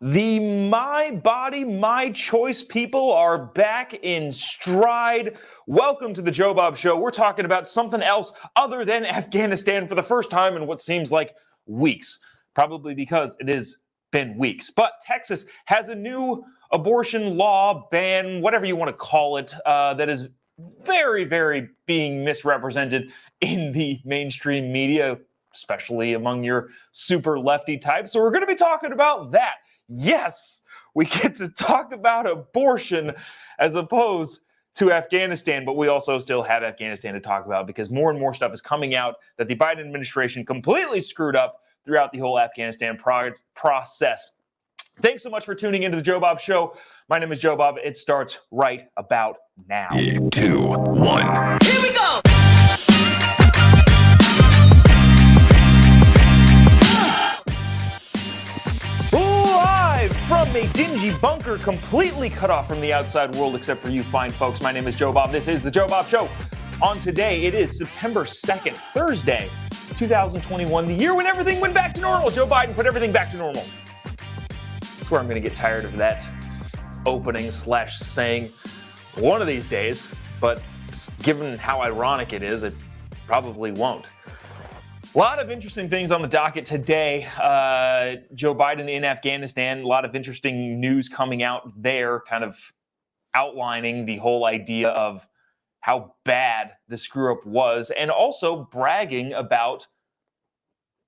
The My Body, My Choice people are back in stride. Welcome to the Jobob Show. We're talking about something else other than Afghanistan for the first time in what seems like weeks. Probably because it has been weeks. But Texas has a new abortion law, ban, whatever you want to call it, that is very, very being misrepresented in the mainstream media, especially among your super lefty types. So we're going to be talking about that. Yes, we get to talk about abortion as opposed to Afghanistan, but we also still have Afghanistan to talk about because more and more stuff is coming out that the Biden administration completely screwed up throughout the whole Afghanistan process. Thanks so much for tuning into the Jobob Show. My name is Jobob. It starts right about now. 3, 2, 1. Here we go! Live from a dingy bunker completely cut off from the outside world except for you fine folks. My name is Jobob. This is the Jobob Show. On today, it is September 2nd, Thursday, 2021, the year when everything went back to normal. Joe Biden put everything back to normal. I swear I'm going to get tired of that opening / saying one of these days, but given how ironic it is, it probably won't. A lot of interesting things on the docket today. Joe Biden in Afghanistan, a lot of interesting news coming out there, kind of outlining the whole idea of how bad the screw-up was, and also bragging about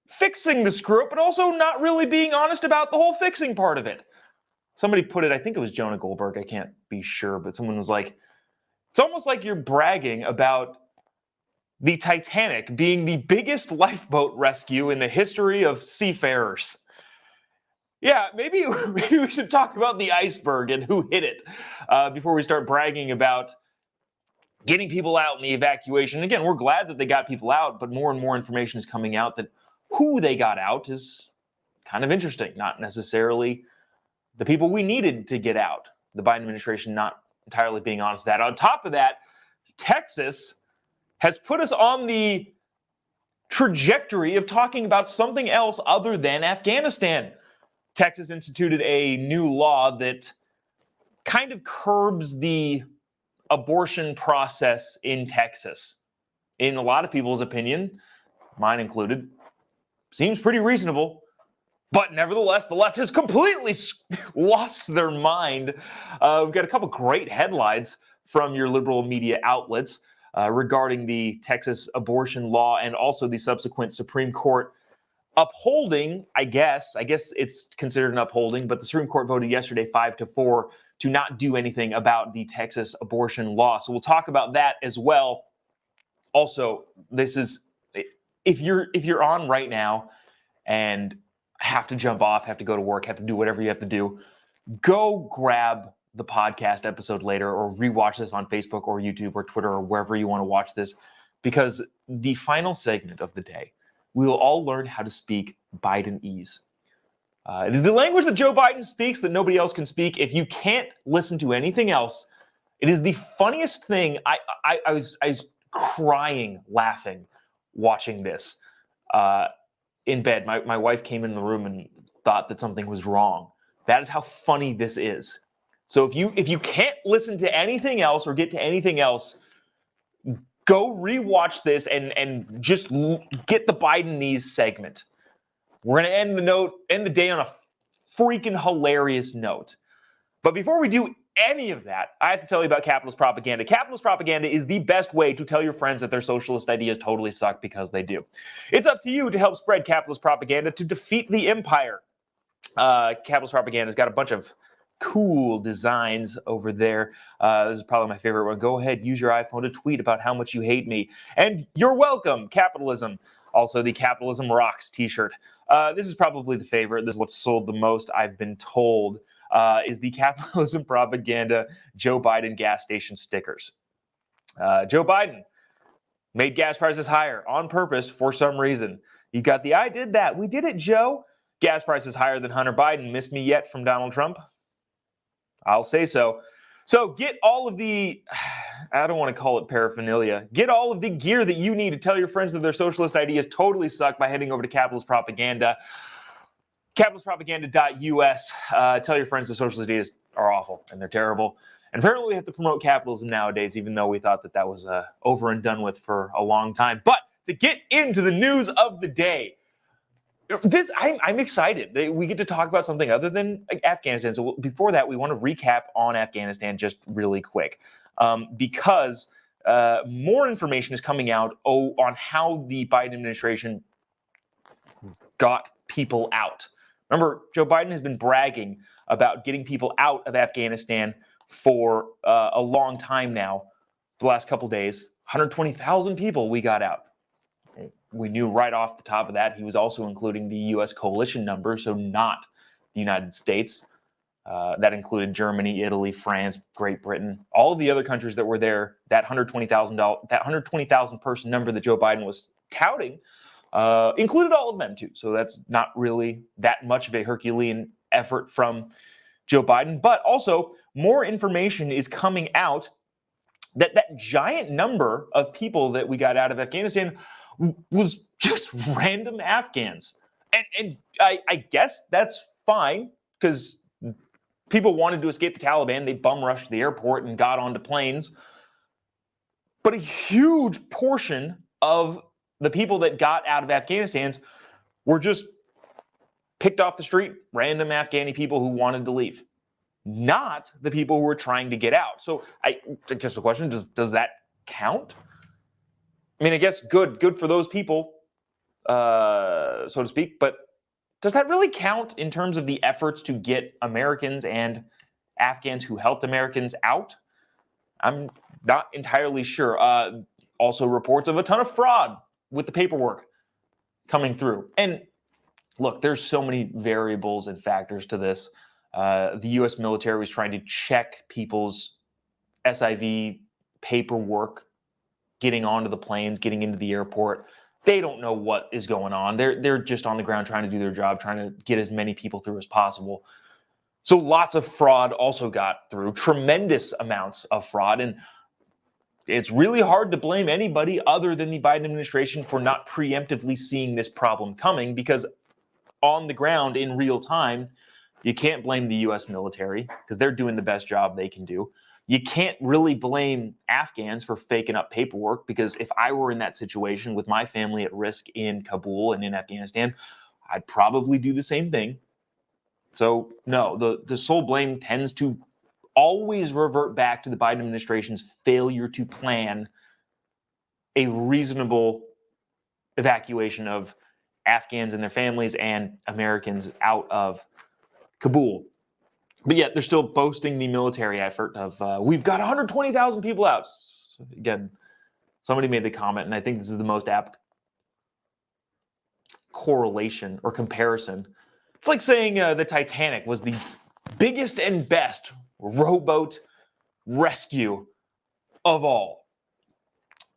fixing the screw-up, but also not really being honest about the whole fixing part of it. Somebody put it, I think it was Jonah Goldberg, I can't be sure, but someone was like, it's almost like you're bragging about the Titanic being the biggest lifeboat rescue in the history of seafarers. Yeah, maybe we should talk about the iceberg and who hit it before we start bragging about getting people out in the evacuation. Again, we're glad that they got people out, but more and more information is coming out that who they got out is kind of interesting, not necessarily the people we needed to get out. The Biden administration not entirely being honest with that. On top of that, Texas has put us on the trajectory of talking about something else other than Afghanistan. Texas instituted a new law that kind of curbs the abortion process in Texas. In a lot of people's opinion, mine included, seems pretty reasonable. But nevertheless, the left has completely lost their mind. We've got a couple great headlines from your liberal media outlets regarding the Texas abortion law and also the subsequent Supreme Court upholding, I guess it's considered an upholding, but the Supreme Court voted yesterday 5-4 to not do anything about the Texas abortion law. So we'll talk about that as well. Also, this is, if you're on right now and have to jump off, have to go to work, have to do whatever you have to do, go grab the podcast episode later or rewatch this on Facebook or YouTube or Twitter or wherever you want to watch this, because the final segment of the day, we will all learn how to speak Bidenese. It is the language that Joe Biden speaks that nobody else can speak. If you can't listen to anything else, it is the funniest thing. I was crying, laughing, watching this in bed. My wife came in the room and thought that something was wrong. That is how funny this is. So if you can't listen to anything else or get to anything else, go rewatch this and just get the Bidenese segment. We're going to end the day on a freaking hilarious note. But before we do any of that, I have to tell you about capitalist propaganda. Capitalist propaganda is the best way to tell your friends that their socialist ideas totally suck, because they do. It's up to you to help spread capitalist propaganda to defeat the empire. Capitalist propaganda's got a bunch of cool designs over there. This is probably my favorite one. Go ahead, use your iPhone to tweet about how much you hate me. And you're welcome, capitalism. Also, the Capitalism Rocks t-shirt. This is probably the favorite. This is what's sold the most, I've been told, is the Capitalism Propaganda Joe Biden gas station stickers. Joe Biden made gas prices higher on purpose for some reason. You got the I did that. We did it, Joe. Gas prices higher than Hunter Biden. Miss me yet from Donald Trump? I'll say so. So get all of the, I don't want to call it paraphernalia, get all of the gear that you need to tell your friends that their socialist ideas totally suck by heading over to Capitalist Propaganda. capitalistpropaganda.us. Tell your friends the socialist ideas are awful and they're terrible. And apparently we have to promote capitalism nowadays, even though we thought that was over and done with for a long time. But to get into the news of the day, I'm excited. We get to talk about something other than Afghanistan. So before that, we want to recap on Afghanistan just really quick, because more information is coming out on how the Biden administration got people out. Remember, Joe Biden has been bragging about getting people out of Afghanistan for a long time now. The last couple days, 120,000 people we got out. We knew right off the top of that he was also including the U.S. coalition number, so not the United States. That included Germany, Italy, France, Great Britain, all of the other countries that were there. That 120,000 person number that Joe Biden was touting included all of them too. So that's not really that much of a Herculean effort from Joe Biden. But also, more information is coming out that giant number of people that we got out of Afghanistan was just random Afghans. And I guess that's fine, because people wanted to escape the Taliban. They bum rushed the airport and got onto planes. But a huge portion of the people that got out of Afghanistan were just picked off the street, random Afghani people who wanted to leave, not the people who were trying to get out. So I guess the question, does that count? I mean, I guess good for those people, so to speak, but does that really count in terms of the efforts to get Americans and Afghans who helped Americans out? I'm not entirely sure. Also reports of a ton of fraud with the paperwork coming through. And look, there's so many variables and factors to this. The U.S. military was trying to check people's SIV paperwork, getting onto the planes, getting into the airport. They don't know what is going on. They're just on the ground trying to do their job, trying to get as many people through as possible. So lots of fraud also got through, tremendous amounts of fraud. And it's really hard to blame anybody other than the Biden administration for not preemptively seeing this problem coming, because on the ground in real time, you can't blame the U.S. military because they're doing the best job they can do. You can't really blame Afghans for faking up paperwork, because if I were in that situation with my family at risk in Kabul and in Afghanistan, I'd probably do the same thing. So no, the sole blame tends to always revert back to the Biden administration's failure to plan a reasonable evacuation of Afghans and their families and Americans out of Kabul. But yet they're still boasting the military effort of, we've got 120,000 people out. So again, somebody made the comment, and I think this is the most apt correlation or comparison. It's like saying the Titanic was the biggest and best rowboat rescue of all.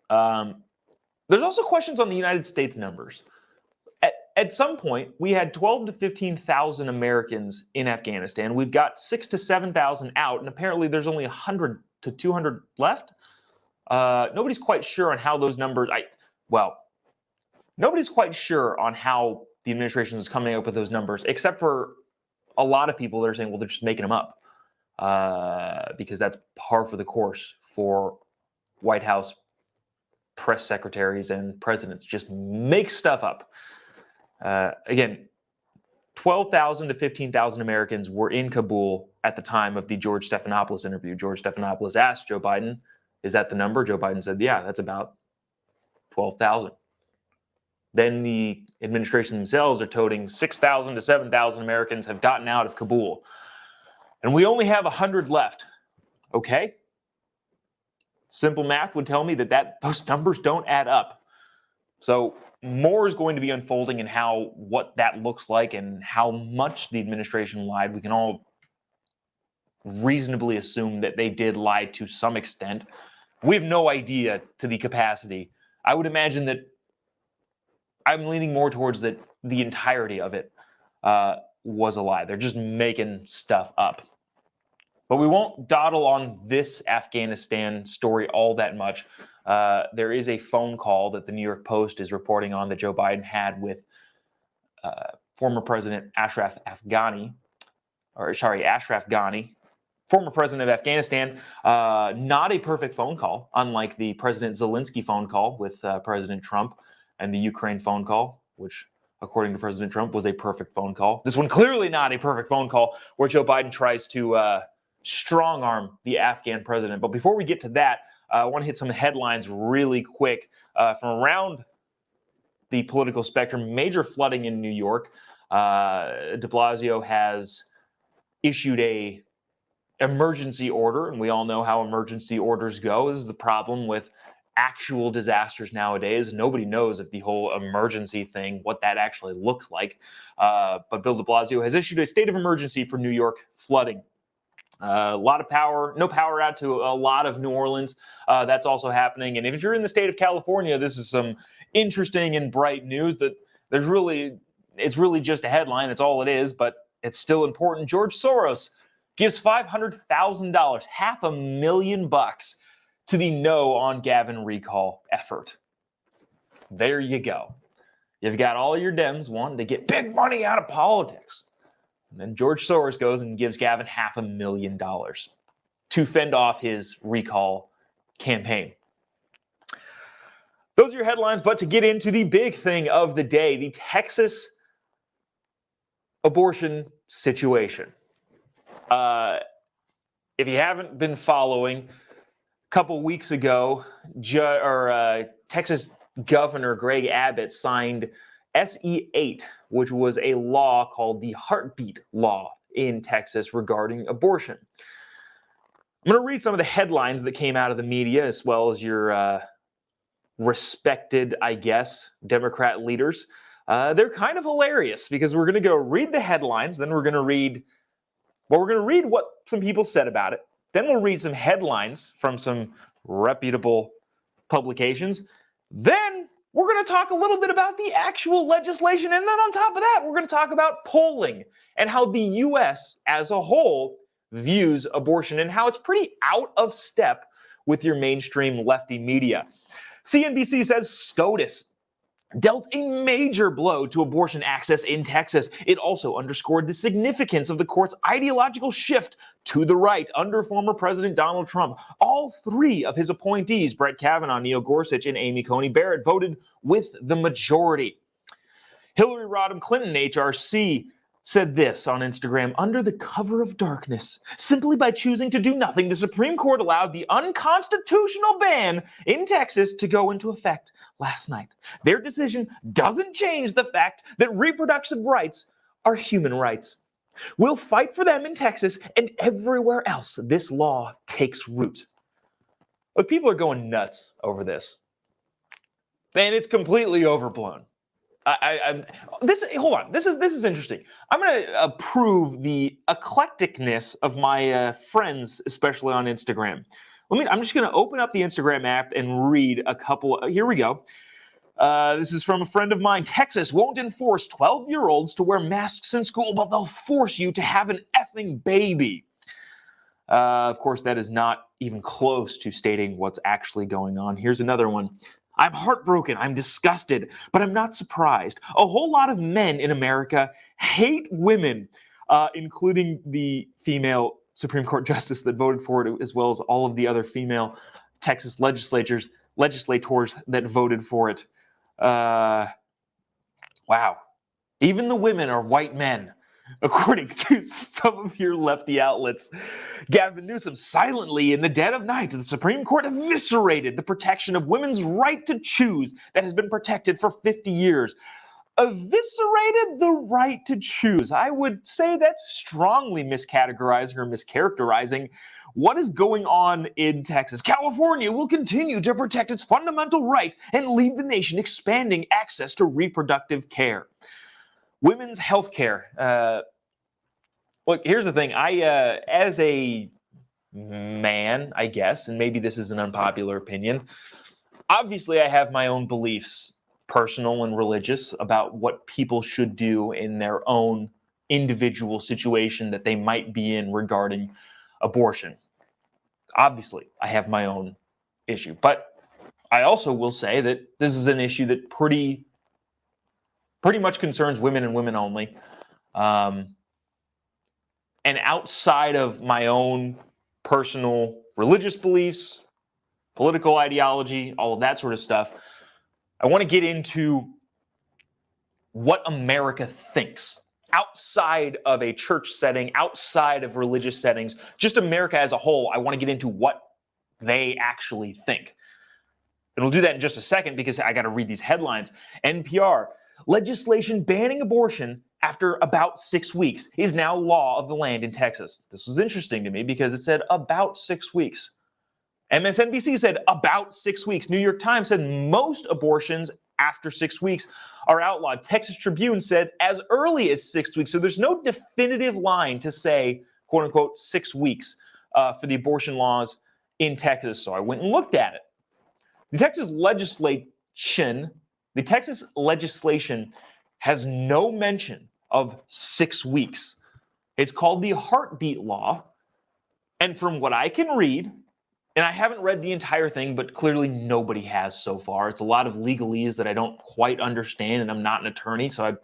There's also questions on the United States numbers. At some point, we had 12 to 15,000 Americans in Afghanistan. We've got 6 to 7,000 out, and apparently there's only 100 to 200 left. Nobody's quite sure on how those numbers. Nobody's quite sure on how the administration is coming up with those numbers, except for a lot of people that are saying, well, they're just making them up, because that's par for the course for White House press secretaries and presidents. Just make stuff up. Again, 12,000 to 15,000 Americans were in Kabul at the time of the George Stephanopoulos interview. George Stephanopoulos asked Joe Biden, is that the number? Joe Biden said, yeah, that's about 12,000. Then the administration themselves are toting 6,000 to 7,000 Americans have gotten out of Kabul. And we only have 100 left. Okay? Simple math would tell me that those numbers don't add up. So more is going to be unfolding in what that looks like and how much the administration lied. We can all reasonably assume that they did lie to some extent. We have no idea to the capacity. I would imagine that I'm leaning more towards that the entirety of it was a lie. They're just making stuff up. But we won't dawdle on this Afghanistan story all that much. There is a phone call that the New York Post is reporting on that Joe Biden had with former President Ashraf Ghani, former president of Afghanistan. Not a perfect phone call, unlike the President Zelensky phone call with President Trump and the Ukraine phone call, which, according to President Trump, was a perfect phone call. This one clearly not a perfect phone call, where Joe Biden tries to strong-arm the Afghan president. But before we get to that, I want to hit some headlines really quick from around the political spectrum. Major flooding in New York. De Blasio has issued a emergency order, and we all know how emergency orders go. This is the problem with actual disasters nowadays. Nobody knows if the whole emergency thing, what that actually looks like. But Bill de Blasio has issued a state of emergency for New York flooding. A lot of power, no power out to a lot of New Orleans. That's also happening. And if you're in the state of California, this is some interesting and bright news that it's really just a headline. It's all it is, but it's still important. George Soros gives $500,000, $500,000 to the No on Gavin recall effort. There you go. You've got all your Dems wanting to get big money out of politics. And then George Soros goes and gives Gavin $500,000 to fend off his recall campaign. Those are your headlines, but to get into the big thing of the day, the Texas abortion situation. If you haven't been following, a couple weeks ago, Texas Governor Greg Abbott signed SE 8, which was a law called the Heartbeat Law in Texas regarding abortion. I'm going to read some of the headlines that came out of the media, as well as your respected, I guess, Democrat leaders. They're kind of hilarious because we're going to go read the headlines, then we're going to read what some people said about it. Then we'll read some headlines from some reputable publications. Then we're going to talk a little bit about the actual legislation. And then on top of that, we're going to talk about polling and how the U.S. as a whole views abortion and how it's pretty out of step with your mainstream lefty media. CNBC says SCOTUS dealt a major blow to abortion access in Texas. It also underscored the significance of the court's ideological shift to the right under former President Donald Trump. All three of his appointees, Brett Kavanaugh, Neil Gorsuch, and Amy Coney Barrett, voted with the majority. Hillary Rodham Clinton, HRC, said this on Instagram: under the cover of darkness, simply by choosing to do nothing, the Supreme Court allowed the unconstitutional ban in Texas to go into effect last night. Their decision doesn't change the fact that reproductive rights are human rights. We'll fight for them in Texas and everywhere else this law takes root. But people are going nuts over this. And it's completely overblown. Hold on. This is interesting. I'm going to approve the eclecticness of my friends, especially on Instagram. I'm just going to open up the Instagram app and read a couple. Here we go. This is from a friend of mine. Texas won't enforce 12-year-olds to wear masks in school, but they'll force you to have an effing baby. Of course, that is not even close to stating what's actually going on. Here's another one. I'm heartbroken, I'm disgusted, but I'm not surprised. A whole lot of men in America hate women, including the female Supreme Court justice that voted for it, as well as all of the other female Texas legislators that voted for it. Wow. Even the women are white men, according to some of your lefty outlets. Gavin Newsom silently in the dead of night, the Supreme Court eviscerated the protection of women's right to choose that has been protected for 50 years. Eviscerated the right to choose. I would say that's strongly miscategorizing or mischaracterizing what is going on in Texas. California will continue to protect its fundamental right and lead the nation expanding access to reproductive care. Women's health care. Look, here's the thing. As a man, I guess, and maybe this is an unpopular opinion, obviously I have my own beliefs, personal and religious, about what people should do in their own individual situation that they might be in regarding abortion. Obviously, I have my own issue. But I also will say that this is an issue that pretty pretty much concerns women and women only. And outside of my own personal religious beliefs, political ideology, all of that sort of stuff, I want to get into what America thinks outside of a church setting, outside of religious settings, just America as a whole. I want to get into what they actually think. And we'll do that in just a second because I got to read these headlines. NPR, legislation banning abortion after about 6 weeks is now law of the land in Texas. This was interesting to me because it said about 6 weeks. MSNBC said about 6 weeks. New York Times said most abortions after 6 weeks are outlawed. Texas Tribune said as early as 6 weeks. So there's no definitive line to say, quote unquote, 6 weeks for the abortion laws in Texas. So I went and looked at it. The Texas legislation has no mention of 6 weeks. It's called the heartbeat law. And from what I can read, and I haven't read the entire thing, but clearly nobody has so far. It's a lot of legalese that I don't quite understand, and I'm not an attorney, so I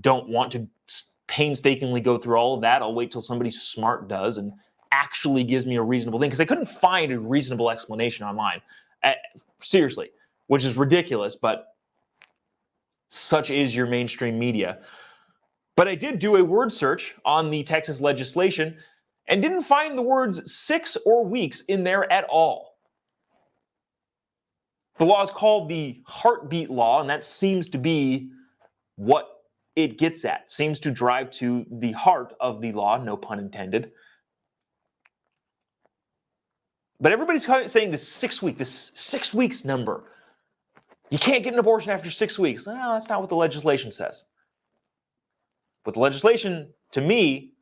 don't want to painstakingly go through all of that. I'll wait till somebody smart does and actually gives me a reasonable thing, because I couldn't find a reasonable explanation online. Seriously, which is ridiculous, but such is your mainstream media. But I did do a word search on the Texas legislation and didn't find the words 6 or weeks in there at all. The law is called the heartbeat law, and that seems to be what it gets at. Seems to drive to the heart of the law, no pun intended. But everybody's saying this 6 weeks number. You can't get an abortion after 6 weeks. No, that's not what the legislation says. But the legislation, to me,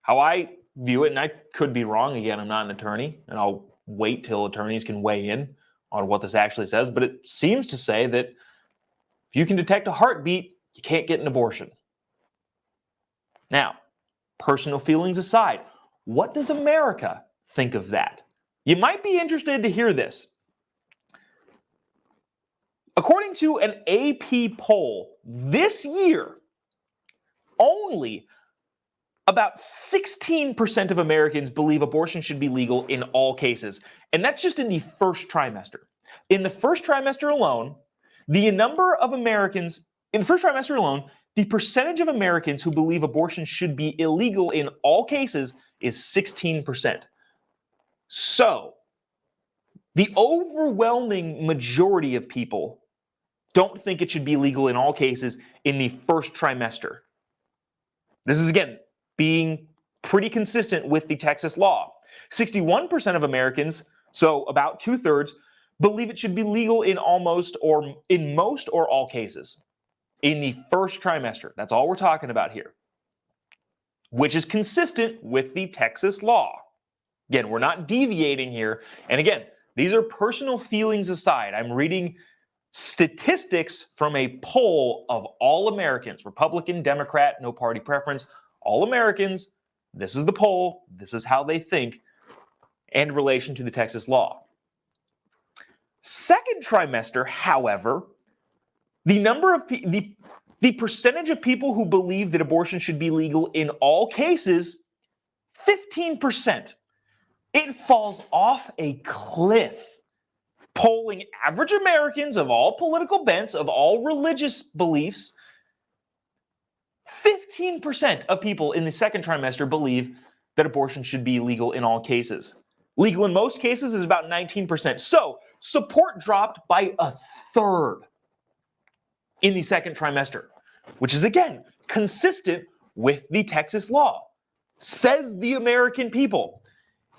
how I view it, and I could be wrong, again, I'm not an attorney, and I'll wait till attorneys can weigh in on what this actually says, but it seems to say that if you can detect a heartbeat, you can't get an abortion. Now, personal feelings aside, what does America think of that? You might be interested to hear this. According to an AP poll this year, only about 16% of Americans believe abortion should be legal in all cases. And that's just in the first trimester. In the first trimester alone, the percentage of Americans who believe abortion should be illegal in all cases is 16%. So, the overwhelming majority of people don't think it should be legal in all cases in the first trimester. This is, again, being pretty consistent with the Texas law. 61% of Americans, so about 2/3, believe it should be legal in most or all cases in the first trimester. That's all we're talking about here, which is consistent with the Texas law. Again, we're not deviating here. And again, these are personal feelings aside. I'm reading statistics from a poll of all Americans, Republican, Democrat, no party preference, all Americans. This is the poll. This is how they think in relation to the Texas law. Second trimester, however, the percentage of people who believe that abortion should be legal in all cases, 15%. It falls off a cliff. Polling average Americans of all political bents, of all religious beliefs, 15% of people in the second trimester believe that abortion should be legal in all cases. Legal in most cases is about 19%. So, support dropped by 1/3 in the second trimester, which is, again, consistent with the Texas law, says the American people.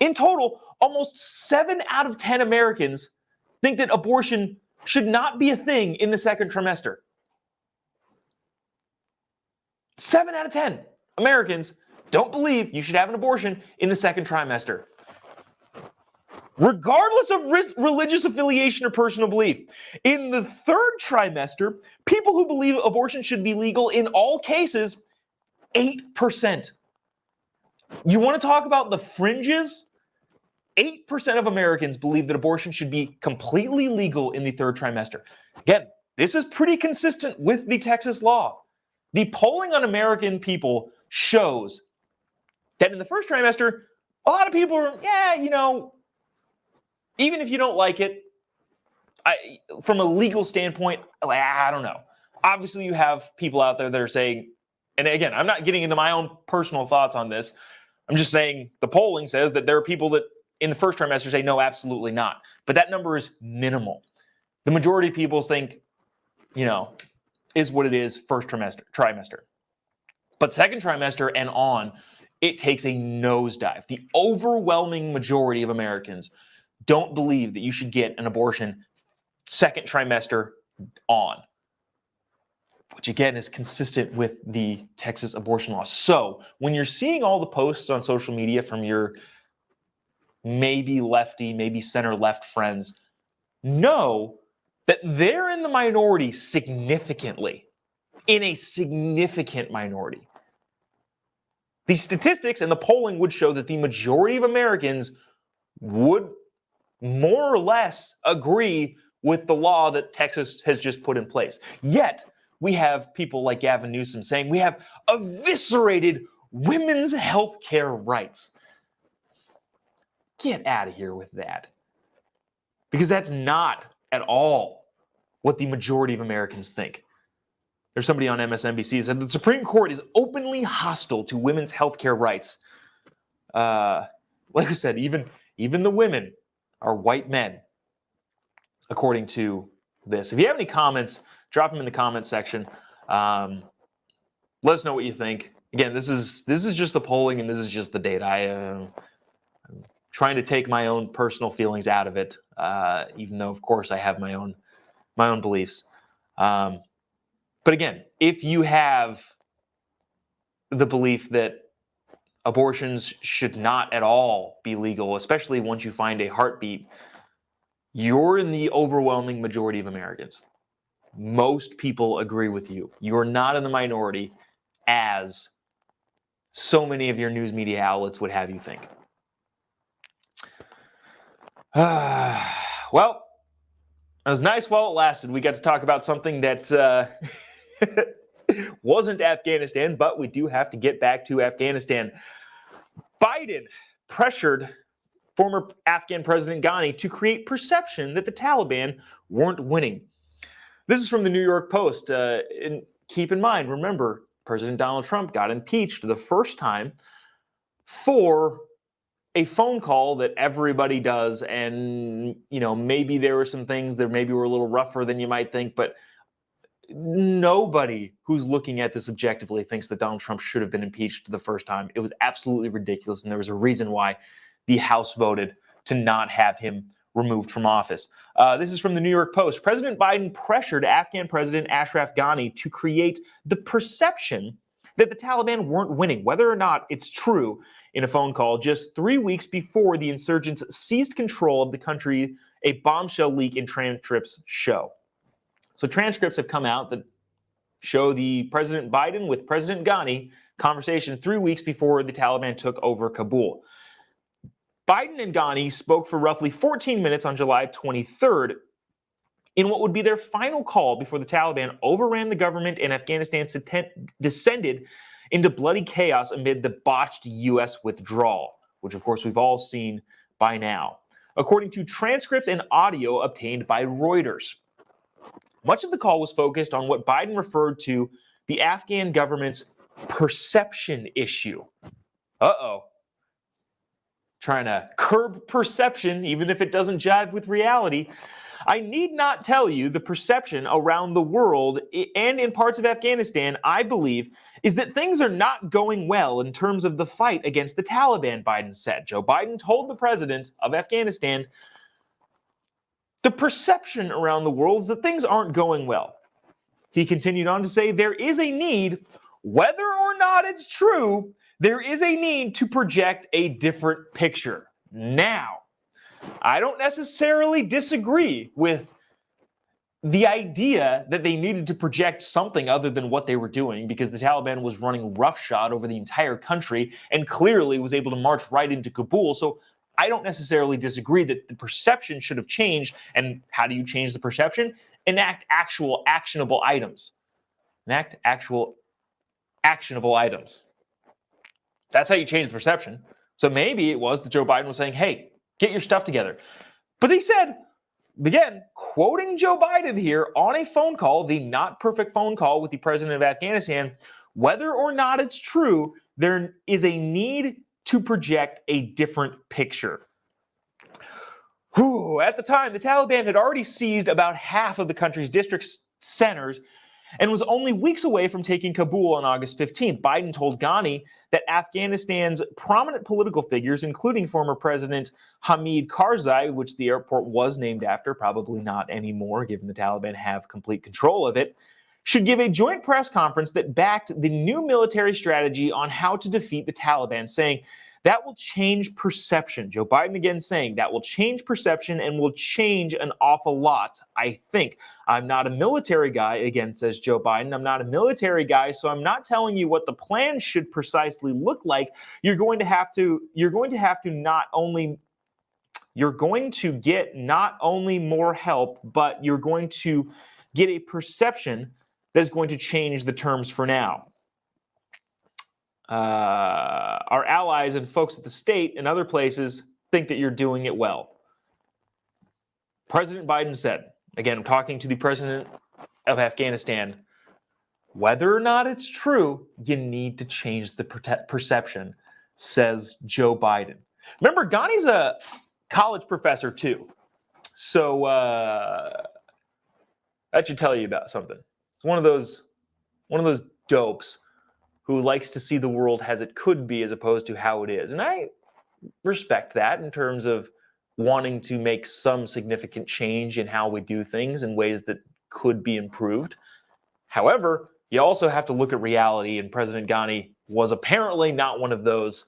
In total, almost 7 out of 10 Americans think that abortion should not be a thing in the second trimester. 7 out of 10 Americans don't believe you should have an abortion in the second trimester, regardless of religious affiliation or personal belief. In the third trimester, people who believe abortion should be legal in all cases, 8%. You want to talk about the fringes? 8% of Americans believe that abortion should be completely legal in the third trimester. Again, this is pretty consistent with the Texas law. The polling on American people shows that in the first trimester, a lot of people are, even if you don't like it, from a legal standpoint, I don't know. Obviously, you have people out there that are saying, and again, I'm not getting into my own personal thoughts on this. I'm just saying the polling says that there are people that in the first trimester say, no, absolutely not. But that number is minimal. The majority of people think, is what it is first trimester. But second trimester and on, it takes a nosedive. The overwhelming majority of Americans don't believe that you should get an abortion second trimester on, which again is consistent with the Texas abortion law. So when you're seeing all the posts on social media from your maybe lefty, maybe center-left friends, know that they're in the minority significantly, in a significant minority. These statistics and the polling would show that the majority of Americans would more or less agree with the law that Texas has just put in place. Yet, we have people like Gavin Newsom saying we have eviscerated women's health care rights. Get out of here with that. Because that's not at all what the majority of Americans think. There's somebody on MSNBC said the Supreme Court is openly hostile to women's health care rights. Like I said, even the women are white men, according to this. If you have any comments, drop them in the comments section. Let us know what you think. Again, this is just the polling and this is just the data. I'm trying to take my own personal feelings out of it, even though, of course, I have my own beliefs. But again, if you have the belief that abortions should not at all be legal, especially once you find a heartbeat, you're in the overwhelming majority of Americans. Most people agree with you. You're not in the minority, as so many of your news media outlets would have you think. Well, it was nice while it lasted. We got to talk about something that wasn't Afghanistan, but we do have to get back to Afghanistan. Biden pressured former Afghan President Ghani to create perception that the Taliban weren't winning. This is from the New York Post. And keep in mind, remember, President Donald Trump got impeached the first time for a phone call that everybody does. And, maybe there were some things that maybe were a little rougher than you might think, but nobody who's looking at this objectively thinks that Donald Trump should have been impeached the first time. It was absolutely ridiculous, and there was a reason why the House voted to not have him removed from office. This is from the New York Post. President Biden pressured Afghan President Ashraf Ghani to create the perception that the Taliban weren't winning, whether or not it's true, in a phone call just 3 weeks before the insurgents seized control of the country, a bombshell leak in transcripts show. So transcripts have come out that show the President Biden with President Ghani conversation 3 weeks before the Taliban took over Kabul. Biden and Ghani spoke for roughly 14 minutes on July 23rd in what would be their final call before the Taliban overran the government and Afghanistan descended into bloody chaos amid the botched U.S. withdrawal, which of course we've all seen by now, according to transcripts and audio obtained by Reuters. Much of the call was focused on what Biden referred to the Afghan government's perception issue. Trying to curb perception, even if it doesn't jive with reality. I need not tell you the perception around the world and in parts of Afghanistan, I believe, is that things are not going well in terms of the fight against the Taliban, Biden said. Joe Biden told the president of Afghanistan, the perception around the world is that things aren't going well. He continued on to say there is a need, whether or not it's true, there is a need to project a different picture. Now, I don't necessarily disagree with the idea that they needed to project something other than what they were doing, because the Taliban was running roughshod over the entire country and clearly was able to march right into Kabul. So I don't necessarily disagree that the perception should have changed. And how do you change the perception? Enact actual actionable items. Enact actual actionable items. That's how you change the perception. So maybe it was that Joe Biden was saying, hey, get your stuff together. But he said, again, quoting Joe Biden here on a phone call, the not perfect phone call with the president of Afghanistan, whether or not it's true, there is a need to project a different picture. At the time, the Taliban had already seized about half of the country's district centers and was only weeks away from taking Kabul on August 15th. Biden told Ghani that Afghanistan's prominent political figures, including former President Hamid Karzai, which the airport was named after, probably not anymore given the Taliban have complete control of it, should give a joint press conference that backed the new military strategy on how to defeat the Taliban, saying that will change perception. Joe Biden again saying that will change perception and will change an awful lot, I think. I'm not a military guy, again, says Joe Biden. I'm not a military guy, so I'm not telling you what the plan should precisely look like. You're going to get not only more help, but you're going to get a perception that is going to change the terms for now. Our allies and folks at the state and other places think that you're doing it well. President Biden said, again, talking to the president of Afghanistan, whether or not it's true, you need to change the perception, says Joe Biden. Remember, Ghani's a college professor too. So that should tell you about something. It's one of those dopes who likes to see the world as it could be as opposed to how it is. And I respect that in terms of wanting to make some significant change in how we do things in ways that could be improved. However, you also have to look at reality, and President Ghani was apparently not one of those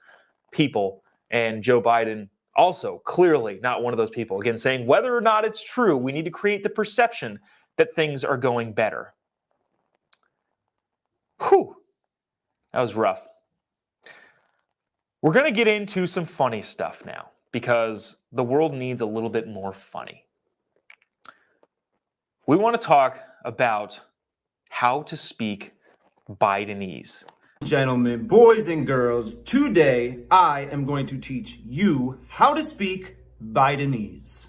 people, and Joe Biden also clearly not one of those people. Again, saying whether or not it's true, we need to create the perception that things are going better. Whew. That was rough. We're going to get into some funny stuff now because the world needs a little bit more funny. We want to talk about how to speak Bidenese. Gentlemen, boys and girls, today I am going to teach you how to speak Bidenese.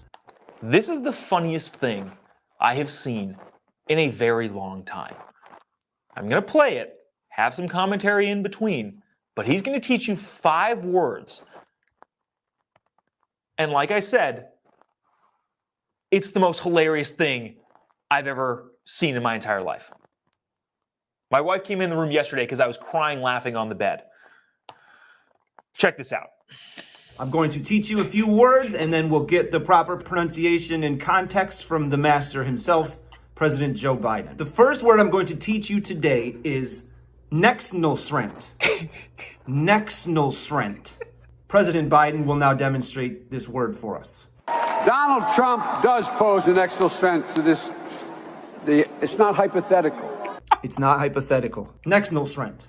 This is the funniest thing I have seen in a very long time. I'm going to play it. Have some commentary in between, but he's going to teach you 5 words. And like I said, it's the most hilarious thing I've ever seen in my entire life. My wife came in the room yesterday because I was crying laughing on the bed. Check this out. I'm going to teach you a few words and then we'll get the proper pronunciation and context from the master himself, President Joe Biden. The first word I'm going to teach you today is Nexnosrent. Nexnosrent. President Biden will now demonstrate this word for us. Donald Trump does pose an excellent threat to this. It's not hypothetical. It's not hypothetical. Nexnosrent.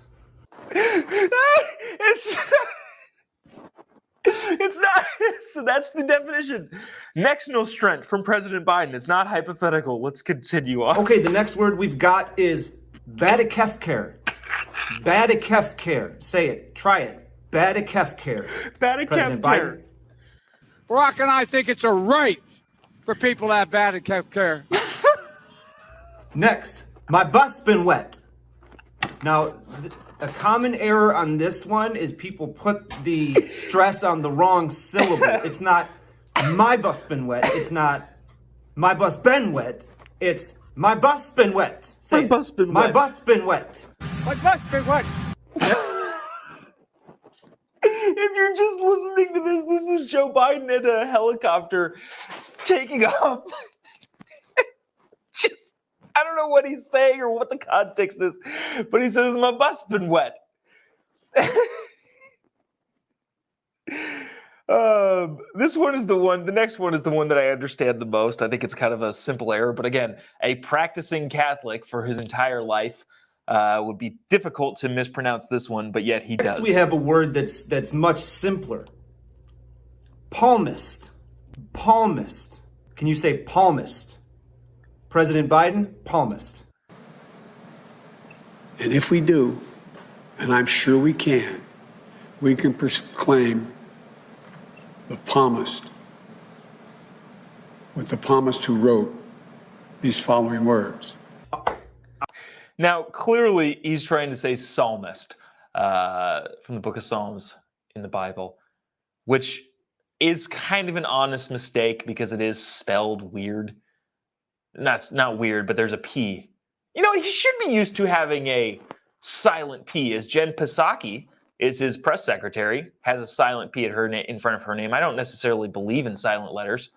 It's not. So that's the definition. Nexnosrent from President Biden. It's not hypothetical. Let's continue on. Okay, the next word we've got is Badakefcare. Badakefcare. Say it. Try it. Badakefcare. Badakefcare. Barack and I think it's a right for people to have Badakefcare. Next, my butt's been wet. Now, a common error on this one is people put the stress on the wrong syllable. It's not my butt's been wet. It's not my butt's been wet. It's my butt's been wet. Say my butt's been my wet. butt's been wet. My butt's been wet. If you're just listening to this is Joe Biden in a helicopter taking off. I don't know what he's saying or what the context is, but he says, my butt's been wet. This one is the next one is the one that I understand the most. I think it's kind of a simple error, but again, a practicing Catholic for his entire life would be difficult to mispronounce this one, but yet he does. Next, we have a word that's much simpler. Palmist. Palmist. Can you say palmist? President Biden, palmist. And if we do, and I'm sure we can proclaim the palmist, with the palmist who wrote these following words. Now, clearly, he's trying to say psalmist from the book of Psalms in the Bible, which is kind of an honest mistake because it is spelled weird. That's not weird, but there's a P. You know, he should be used to having a silent P, as Jen Psaki is his press secretary, has a silent P at her in front of her name. I don't necessarily believe in silent letters.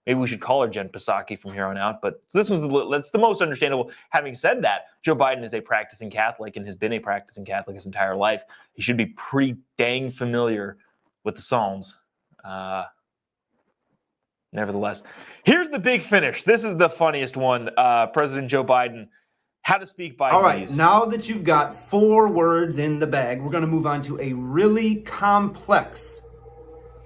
Maybe we should call her Jen Psaki from here on out. But so that's the most understandable. Having said that, Joe Biden is a practicing Catholic and has been a practicing Catholic his entire life. He should be pretty dang familiar with the Psalms. Nevertheless, here's the big finish. This is the funniest one. President Joe Biden, how to speak Bidenese. All right, now that you've got 4 words in the bag, we're going to move on to a really complex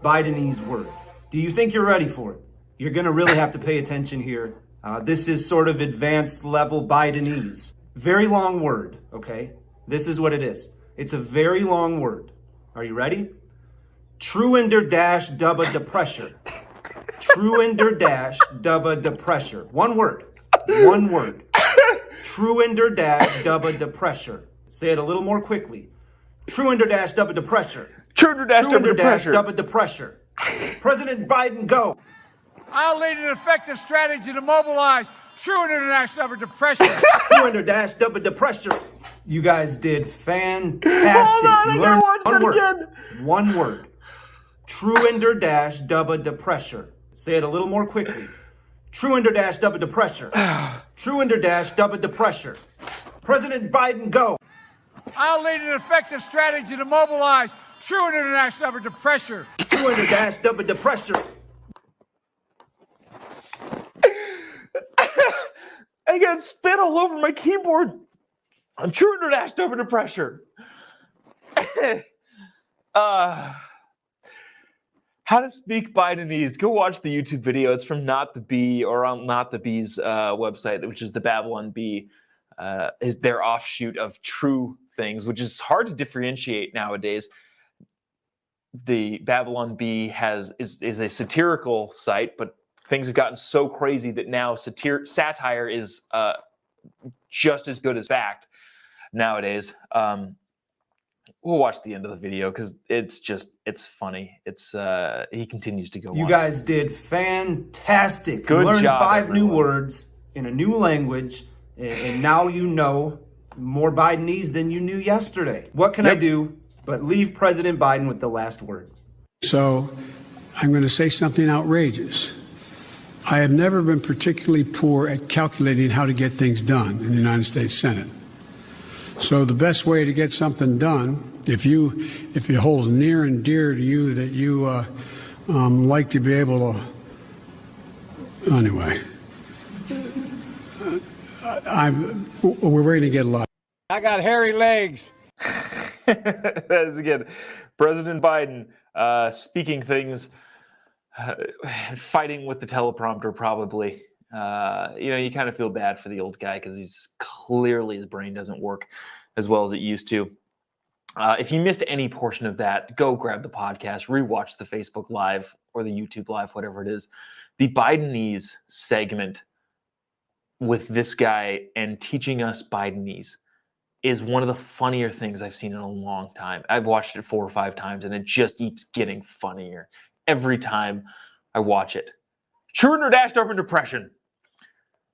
Bidenese word. Do you think you're ready for it? You're going to really have to pay attention here. This is sort of advanced level Bidenese. Very long word, okay? This is what it is. It's a very long word. Are you ready? Truender dash dubba de pressure. Truender dash dubba de pressure. One word. One word. Truender dash dubba de pressure. Say it a little more quickly. Truender dash dubba de pressure. Truender dash dubba de pressure. President Biden, go. I'll lead an effective strategy to mobilize true international effort to pressure. Truender dash dubba de pressure. You guys did fantastic. Hold on, you I learned gotta watch one that word. again. One word. Truender dash dubba de pressure. Say it a little more quickly. Truender dash dubba de pressure. Truender dash dubba de pressure. President Biden, go. I'll lead an effective strategy to mobilize true international effort to pressure. Truender dash dubba de pressure. I got spit all over my keyboard. I'm truender dash under pressure. How to speak Bidenese. Go watch the YouTube video. It's from Not the Bee, or on Not the Bee's website, which is the Babylon Bee. Is their offshoot of True Things, which is hard to differentiate nowadays. The Babylon Bee is a satirical site, but things have gotten so crazy that now satire is just as good as fact nowadays. We'll watch the end of the video because it's funny. He continues to go on. You guys did fantastic. Good you learned job, 5 everyone. new words in a new language, and now you know more Bidenese than you knew yesterday. What can I do but leave President Biden with the last word? So I'm going to say something outrageous. I have never been particularly poor at calculating how to get things done in the United States Senate. So the best way to get something done, if it holds near and dear to you that you like to be able to, anyway, we're going to get a lot. I got hairy legs. That is, again, President Biden speaking things, fighting with the teleprompter, probably. You kind of feel bad for the old guy because he's clearly, his brain doesn't work as well as it used to. If you missed any portion of that, go grab the podcast, rewatch the Facebook Live or the YouTube Live, whatever it is. The Bidenese segment with this guy and teaching us Bidenese is one of the funnier things I've seen in a long time. I've watched it 4 or 5 times, and it just keeps getting funnier every time I watch it. Truender dashed over depression.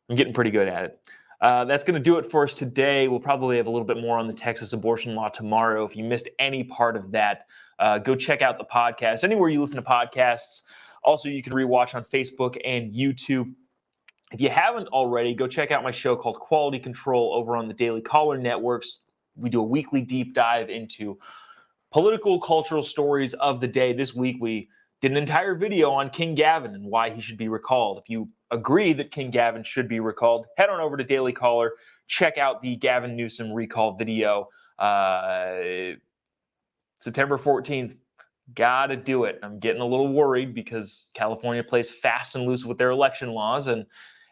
I'm getting pretty good at it. That's going to do it for us today. We'll probably have a little bit more on the Texas abortion law tomorrow. If you missed any part of that, go check out the podcast anywhere you listen to podcasts. Also, you can rewatch on Facebook and YouTube. If you haven't already, go check out my show called Quality Control over on the Daily Caller Networks. We do a weekly deep dive into political, cultural stories of the day. This week, we did an entire video on King Gavin and why he should be recalled. If you agree that King Gavin should be recalled, head on over to Daily Caller. Check out the Gavin Newsom recall video. September 14th. Gotta do it. I'm getting a little worried because California plays fast and loose with their election laws, and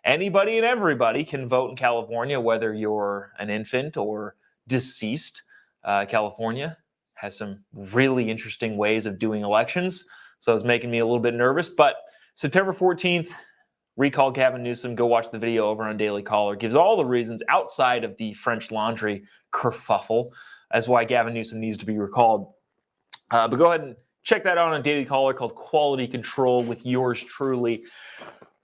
anybody and everybody can vote in California, whether you're an infant or deceased. California has some really interesting ways of doing elections, so it's making me a little bit nervous. But September 14th, recall Gavin Newsom. Go watch the video over on Daily Caller. Gives all the reasons outside of the French Laundry kerfuffle as why Gavin Newsom needs to be recalled. But go ahead and check that out on Daily Caller, called Quality Control, with yours truly.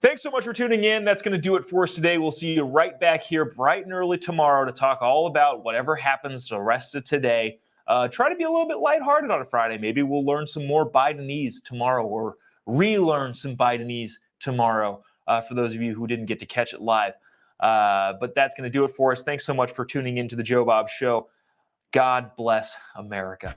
Thanks so much for tuning in. That's going to do it for us today. We'll see you right back here bright and early tomorrow to talk all about whatever happens the rest of today. Try to be a little bit lighthearted on a Friday. Maybe we'll learn some more Bidenese tomorrow, or relearn some Bidenese tomorrow, for those of you who didn't get to catch it live. But that's going to do it for us. Thanks so much for tuning in to the Jobob Show. God bless America.